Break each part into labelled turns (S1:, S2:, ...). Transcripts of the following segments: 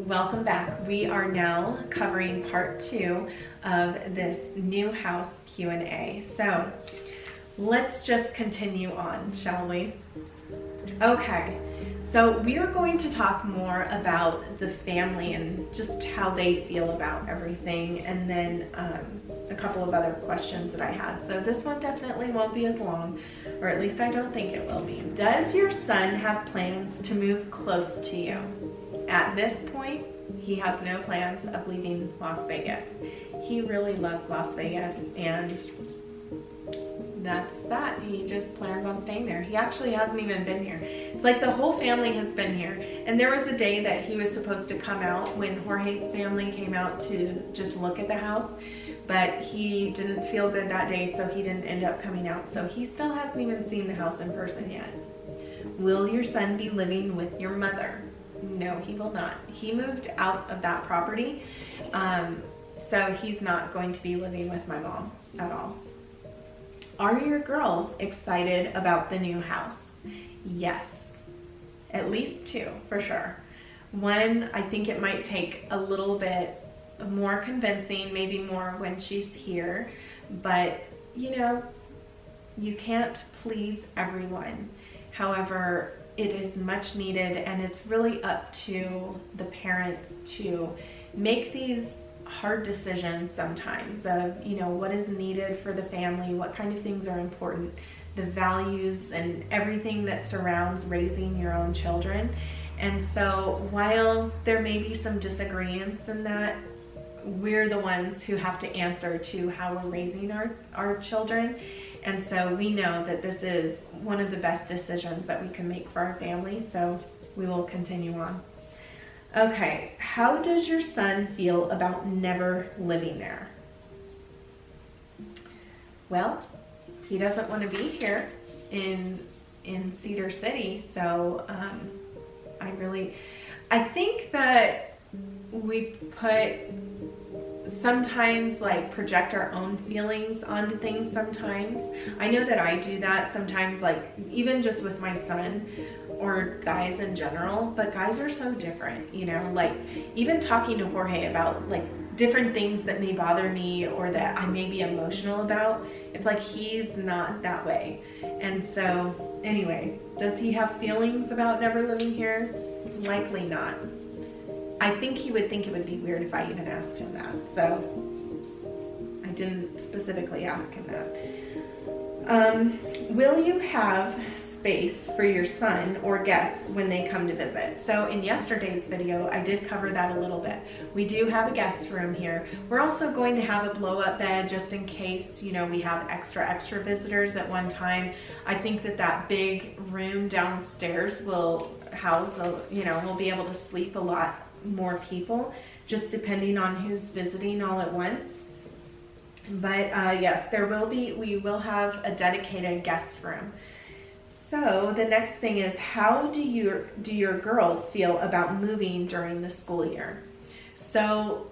S1: Welcome back. We are now covering part 2 of this new house Q&A. So let's just continue on, shall we? Okay, so we are going to talk more about the family and just how they feel about everything, and then a couple of other questions that I had. So this one definitely won't be as long, or at least I don't think it will be. Does your son have plans to move close to you? At this point, he has no plans of leaving Las Vegas. He really loves Las Vegas, and that's that. He just plans on staying there. He actually hasn't even been here. It's like the whole family has been here. And there was a day that he was supposed to come out when Jorge's family came out to just look at the house, but he didn't feel good that day, so he didn't end up coming out. So he still hasn't even seen the house in person yet. Will your son be living with your mother? No, he will not. He moved out of that property, so he's not going to be living with my mom at all. Are your girls excited about the new house? Yes, at least 2 for sure. One, I think it might take a little bit more convincing, maybe more when she's here, but you know, you can't please everyone. However, it is much needed, and it's really up to the parents to make these hard decisions sometimes of, you know, what is needed for the family, what kind of things are important, the values and everything that surrounds raising your own children. And so while there may be some disagreements in that, we're the ones who have to answer to how we're raising our children. And so we know that this is one of the best decisions that we can make for our family, so we will continue on. Okay, how does your son feel about never living there? Well, he doesn't want to be here in Cedar City, so I think that we sometimes like project our own feelings onto things sometimes. I know that I do that sometimes, like even just with my son or guys in general, but guys are so different, you know, like even talking to Jorge about like different things that may bother me or that I may be emotional about, it's like he's not that way. And so anyway, does he have feelings about never living here? Likely not. I think he would think it would be weird if I even asked him that, so I didn't specifically ask him that. Will you have space for your son or guests when they come to visit? So in yesterday's video, I did cover that a little bit. We do have a guest room here. We're also going to have a blow-up bed just in case, you know, we have extra visitors at one time. I think that big room downstairs will house, you know, we'll be able to sleep a lot more people, just depending on who's visiting all at once. But yes, we will have a dedicated guest room. So the next thing is, how do your girls feel about moving during the school year? So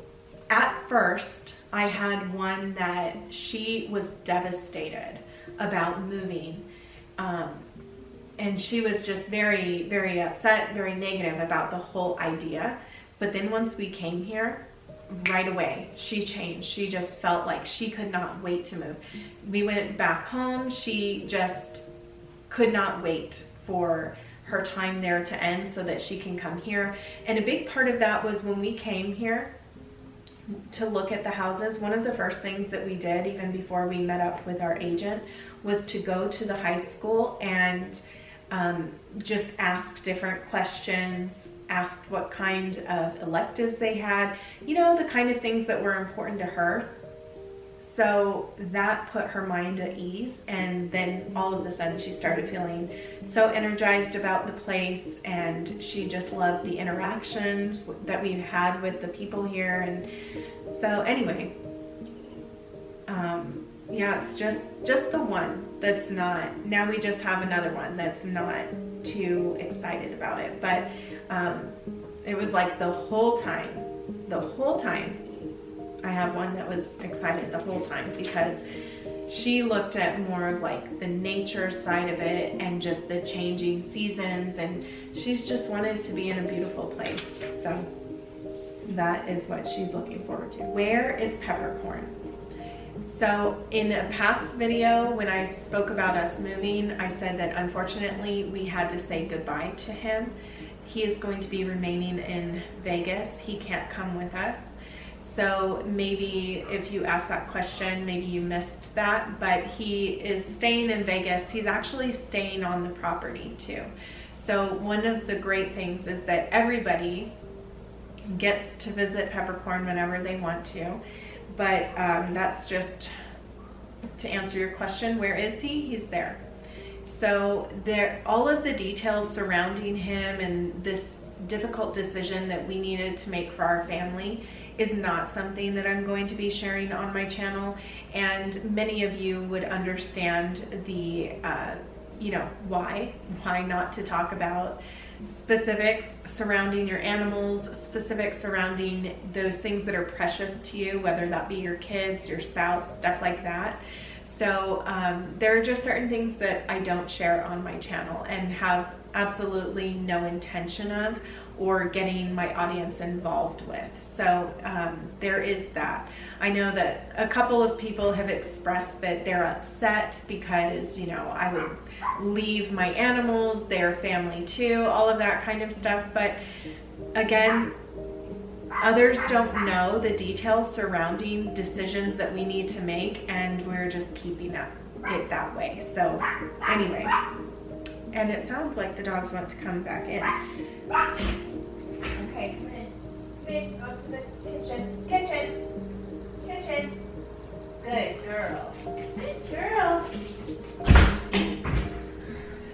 S1: at first, I had one that she was devastated about moving. And she was just very, very upset, very negative about the whole idea. But then once we came here, right away, she changed. She just felt like she could not wait to move. We went back home. She just could not wait for her time there to end so that she can come here. And a big part of that was when we came here to look at the houses, one of the first things that we did, even before we met up with our agent, was to go to the high school and just ask different questions, asked what kind of electives they had, you know, the kind of things that were important to her. So that put her mind at ease, and then all of a sudden she started feeling so energized about the place, and she just loved the interactions that we've had with the people here. And so anyway, yeah, it's just the one that's not, now we just have another one that's not too excited about it. But it was like the whole time, I have one that was excited the whole time, because she looked at more of like the nature side of it and just the changing seasons, and she's just wanted to be in a beautiful place. So That is what she's looking forward to. Where is Peppercorn? So in a past video, when I spoke about us moving, I said that unfortunately we had to say goodbye to him. He is going to be remaining in Vegas. He can't come with us. So maybe if you asked that question, maybe you missed that, but he is staying in Vegas. He's actually staying on the property too. So one of the great things is that everybody gets to visit Peppercorn whenever they want to. But that's just to answer your question. Where is he? He's there. So there, all of the details surrounding him and this difficult decision that we needed to make for our family is not something that I'm going to be sharing on my channel. And many of you would understand the, why not to talk about specifics surrounding your animals, specifics surrounding those things that are precious to you, whether that be your kids, your spouse, stuff like that. So there are just certain things that I don't share on my channel and have absolutely no intention of or getting my audience involved with. So there is that. I know that a couple of people have expressed that they're upset because, I would leave my animals, their family too, all of that kind of stuff. But again, others don't know the details surrounding decisions that we need to make, and we're just keeping it that way. So anyway, and it sounds like the dogs want to come back in. Okay, come in, go to the kitchen. Good girl. Good girl.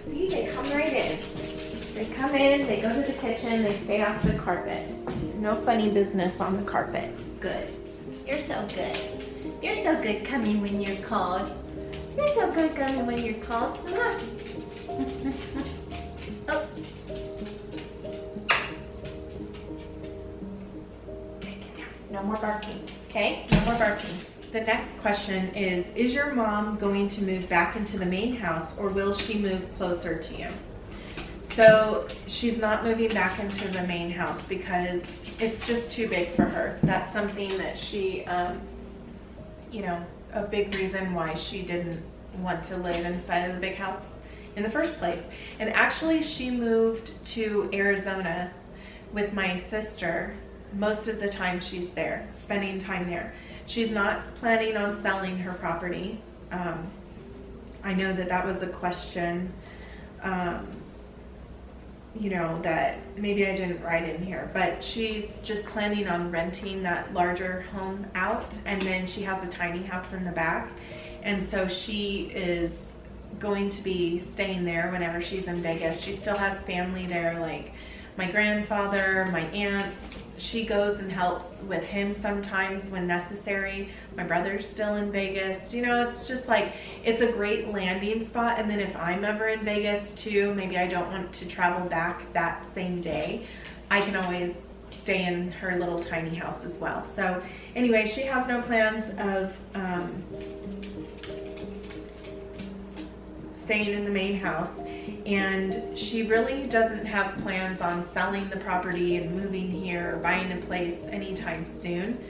S1: See, they come right in. They come in, they go to the kitchen, they stay off the carpet. No funny business on the carpet. Good. You're so good. You're so good coming when you're called. You're so good coming when you're called. Oh. Okay, get down. No more barking. Okay? No more barking. The next question is your mom going to move back into the main house, or will she move closer to you? So she's not moving back into the main house because it's just too big for her. That's something that she, a big reason why she didn't want to live inside of the big house in the first place. And actually she moved to Arizona with my sister. Most of the time she's there, spending time there. She's not planning on selling her property. I know that was a question, that maybe I didn't write in here, but she's just planning on renting that larger home out, and then she has a tiny house in the back, and so she is going to be staying there whenever she's in Vegas. She still has family there, like my grandfather, my aunts. She goes and helps with him sometimes when necessary. My brother's still in Vegas. It's just like, it's a great landing spot. And then if I'm ever in Vegas too, maybe I don't want to travel back that same day, I can always stay in her little tiny house as well. So anyway, she has no plans of staying in the main house, and she really doesn't have plans on selling the property and moving here or buying a place anytime soon,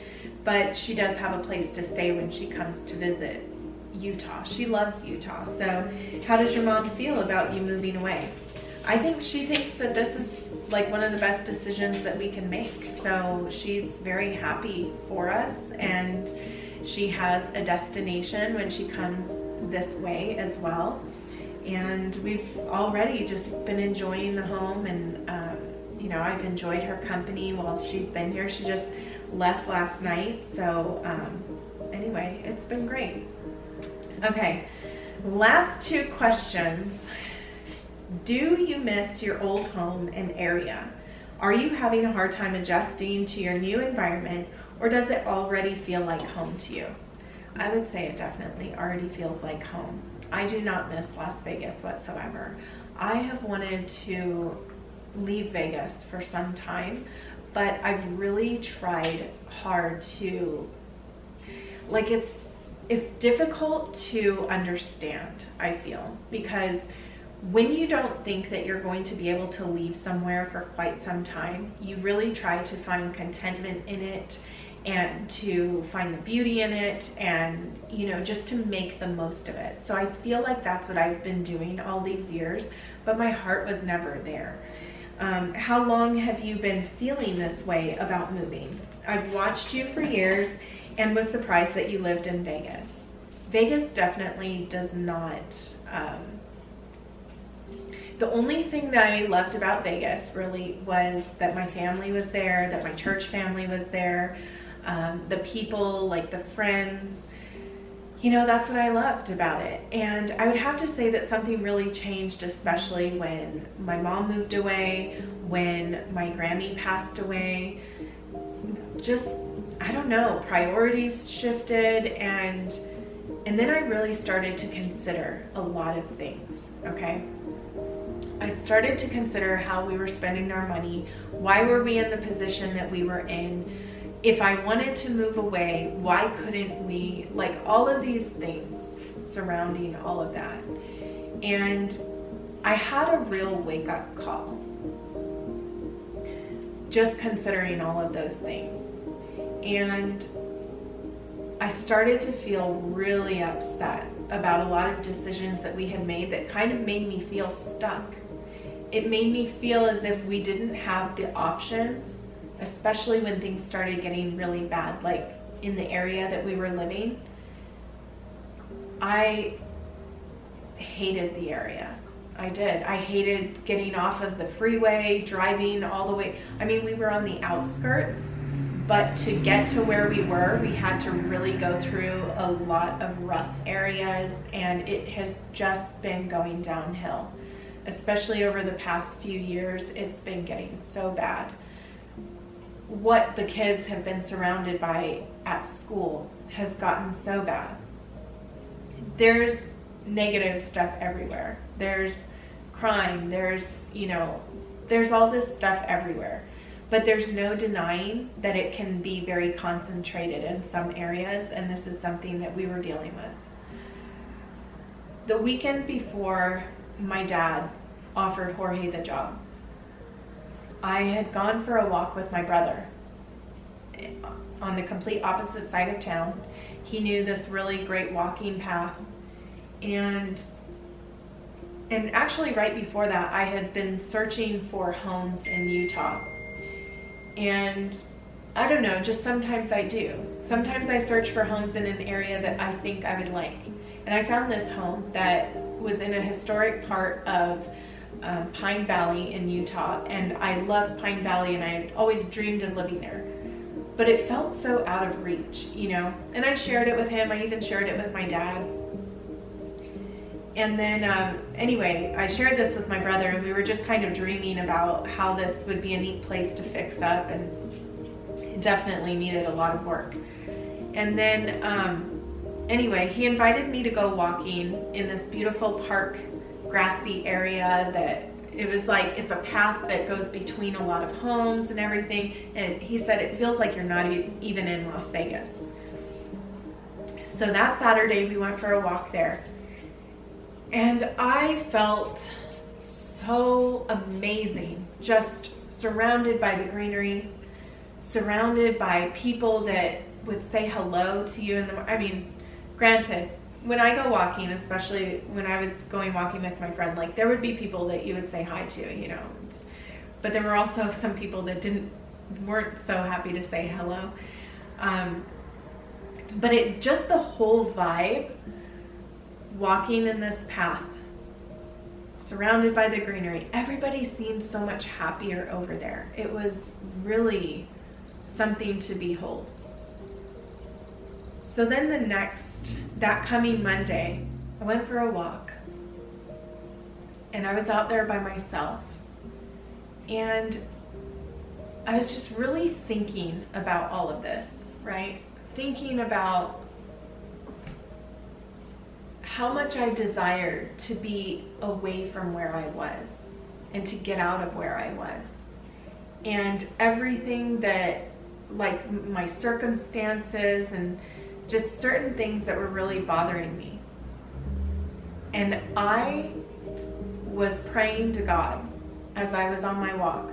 S1: but she does have a place to stay when she comes to visit Utah. She loves Utah. So how does your mom feel about you moving away? I think she thinks that this is like one of the best decisions that we can make. So she's very happy for us, and she has a destination when she comes this way as well. And we've already just been enjoying the home, and I've enjoyed her company while she's been here. She just left last night, so anyway, it's been great. Okay, last two questions. Do you miss your old home and area? Are you having a hard time adjusting to your new environment, or does it already feel like home to you? I would say it definitely already feels like home. I do not miss Las Vegas whatsoever. I have wanted to leave Vegas for some time, but I've really tried hard to, it's difficult to understand, I feel, because when you don't think that you're going to be able to leave somewhere for quite some time, you really try to find contentment in it and to find the beauty in it, and just to make the most of it. So I feel like that's what I've been doing all these years, but my heart was never there. How long have you been feeling this way about moving? I've watched you for years and was surprised that you lived in Vegas. Vegas definitely does not. The only thing that I loved about Vegas really was that my family was there, that my church family was there, the people, like the friends. That's what I loved about it. And I would have to say that something really changed, especially when my mom moved away, when my Grammy passed away. Just, I don't know, priorities shifted, and then I really started to consider a lot of things, okay? I started to consider how we were spending our money, why were we in the position that we were in, if I wanted to move away, why couldn't we, like all of these things surrounding all of that. And I had a real wake-up call, just considering all of those things. And I started to feel really upset about a lot of decisions that we had made that kind of made me feel stuck. It made me feel as if we didn't have the options, especially when things started getting really bad, like in the area that we were living. I hated the area. I did. I hated getting off of the freeway, driving all the way. I mean, we were on the outskirts, but to get to where we were, we had to really go through a lot of rough areas, and it has just been going downhill. Especially over the past few years, it's been getting so bad. What the kids have been surrounded by at school has gotten so bad. There's negative stuff everywhere. There's crime, there's all this stuff everywhere. But there's no denying that it can be very concentrated in some areas, and this is something that we were dealing with. The weekend before my dad offered Jorge the job, I had gone for a walk with my brother on the complete opposite side of town. He knew this really great walking path, and actually right before that, I had been searching for homes in Utah. And I don't know, just sometimes I do. Sometimes I search for homes in an area that I think I would like. And I found this home that was in a historic part of Pine Valley in Utah. And I love Pine Valley, and I had always dreamed of living there. But it felt so out of reach, And I shared it with him. I even shared it with my dad. And then, anyway, I shared this with my brother, and we were just kind of dreaming about how this would be a neat place to fix up, and it definitely needed a lot of work. And then, anyway, he invited me to go walking in this beautiful park, grassy area that it was like, it's a path that goes between a lot of homes and everything. And he said, it feels like you're not even in Las Vegas. So that Saturday, we went for a walk there. And I felt so amazing, just surrounded by the greenery, surrounded by people that would say hello to you. Granted, when I go walking, especially when I was going walking with my friend, like there would be people that you would say hi to, But there were also some people that weren't so happy to say hello. But just the whole vibe, walking in this path, surrounded by the greenery, everybody seemed so much happier over there. It was really something to behold. So then that coming Monday, I went for a walk, and I was out there by myself, and I was just really thinking about all of this, right? Thinking about how much I desired to be away from where I was and to get out of where I was. And everything that, like my circumstances and just certain things that were really bothering me. And I was praying to God as I was on my walk,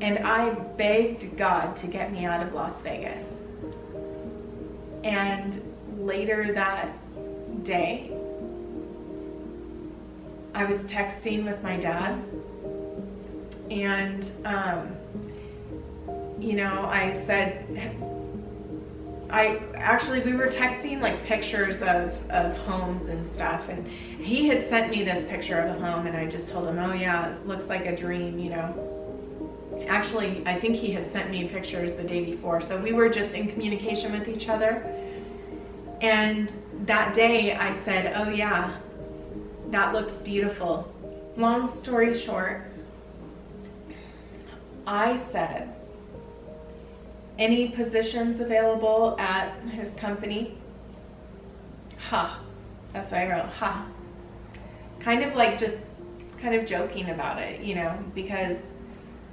S1: and I begged God to get me out of Las Vegas. And later that day, I was texting with my dad, and I said, we were texting like pictures of homes and stuff, and he had sent me this picture of a home, and I just told him, oh yeah, it looks like a dream, Actually, I think he had sent me pictures the day before, so we were just in communication with each other. And that day I said, oh yeah, that looks beautiful. Long story short, I said, any positions available at his company? Ha. That's what I wrote, ha. Kind of joking about it, because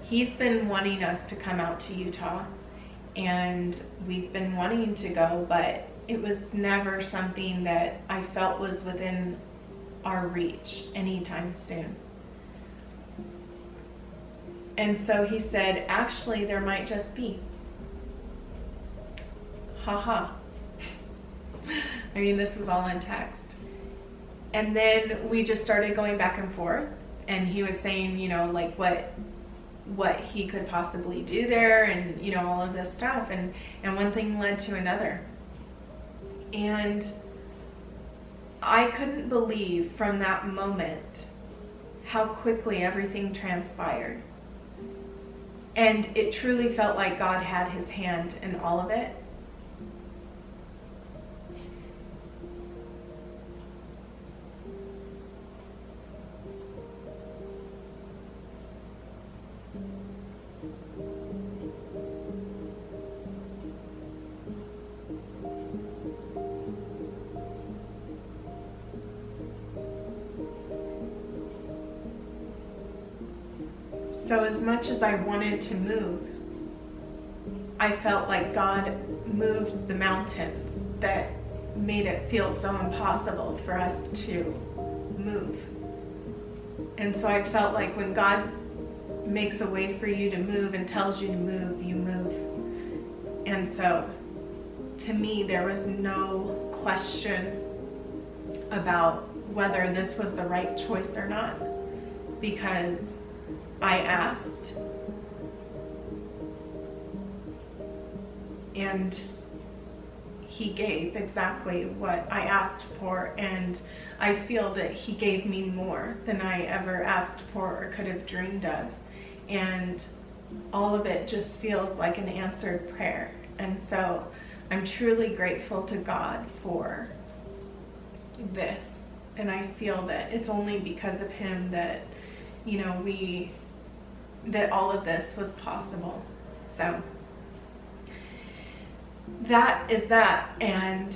S1: he's been wanting us to come out to Utah, and we've been wanting to go, but it was never something that I felt was within our reach anytime soon. And so he said, actually, there might just be. Haha. I mean, this was all in text. And then we just started going back and forth, and he was saying, like what he could possibly do there, and all of this stuff, and one thing led to another. And I couldn't believe from that moment how quickly everything transpired. And it truly felt like God had his hand in all of it. So as much as I wanted to move, I felt like God moved the mountains that made it feel so impossible for us to move. And so I felt like when God makes a way for you to move and tells you to move, you move. And so to me, there was no question about whether this was the right choice or not, because I asked, and he gave exactly what I asked for, and I feel that he gave me more than I ever asked for or could have dreamed of. And all of it just feels like an answered prayer. And so I'm truly grateful to God for this. And I feel that it's only because of him that, that all of this was possible. So that is that, and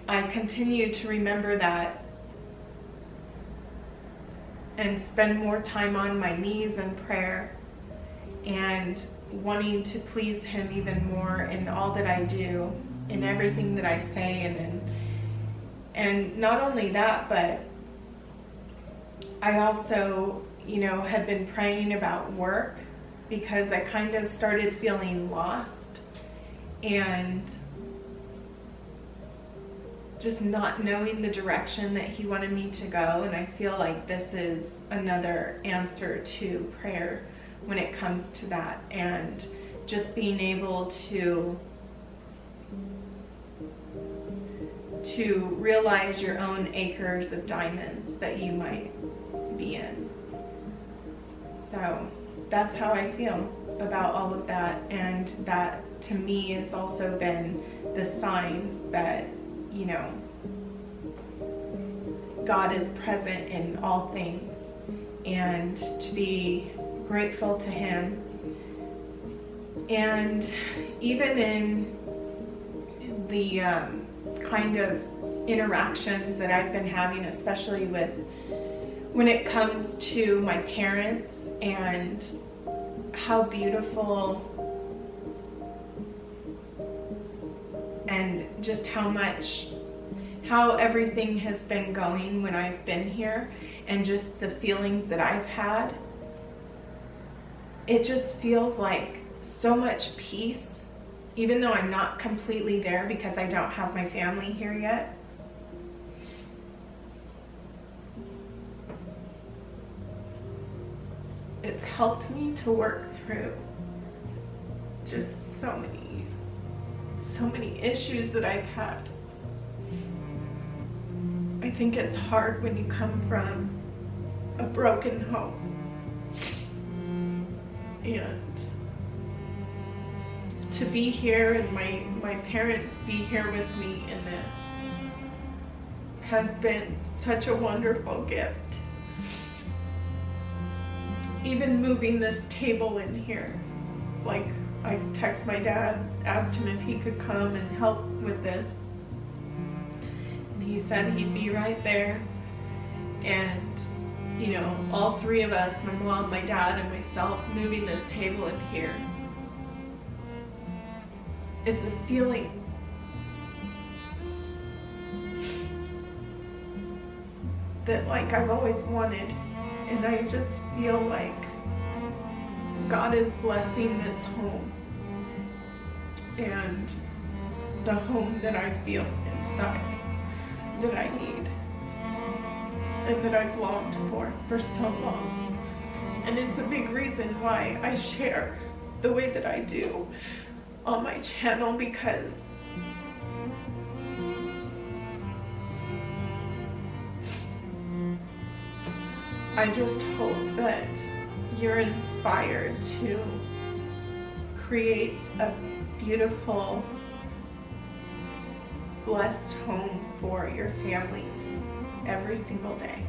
S1: I continue to remember that and spend more time on my knees in prayer and wanting to please him even more in all that I do, in everything that I say, and not only that, but I also had been praying about work, because I kind of started feeling lost and just not knowing the direction that he wanted me to go. And I feel like this is another answer to prayer when it comes to that, and just being able to realize your own acres of diamonds that you might be in. So that's how I feel about all of that, and that to me has also been the signs that God is present in all things, and to be grateful to him. And even in the kind of interactions that I've been having, especially when it comes to my parents, and how beautiful and just how how everything has been going when I've been here and just the feelings that I've had. It just feels like so much peace, even though I'm not completely there because I don't have my family here yet. It's helped me to work through just so many issues that I've had. I think it's hard when you come from a broken home and to be here and my parents be here with me in this has been such a wonderful gift. Even moving this table in here, like I text my dad, asked him if he could come and help with this. And he said he'd be right there. And, you know, all three of us, my mom, my dad, and myself, moving this table in here. It's a feeling that like I've always wanted. And I just feel like God is blessing this home and the home that I feel inside that I need and that I've longed for so long. And it's a big reason why I share the way that I do on my channel, because I just hope that you're inspired to create a beautiful, blessed home for your family every single day.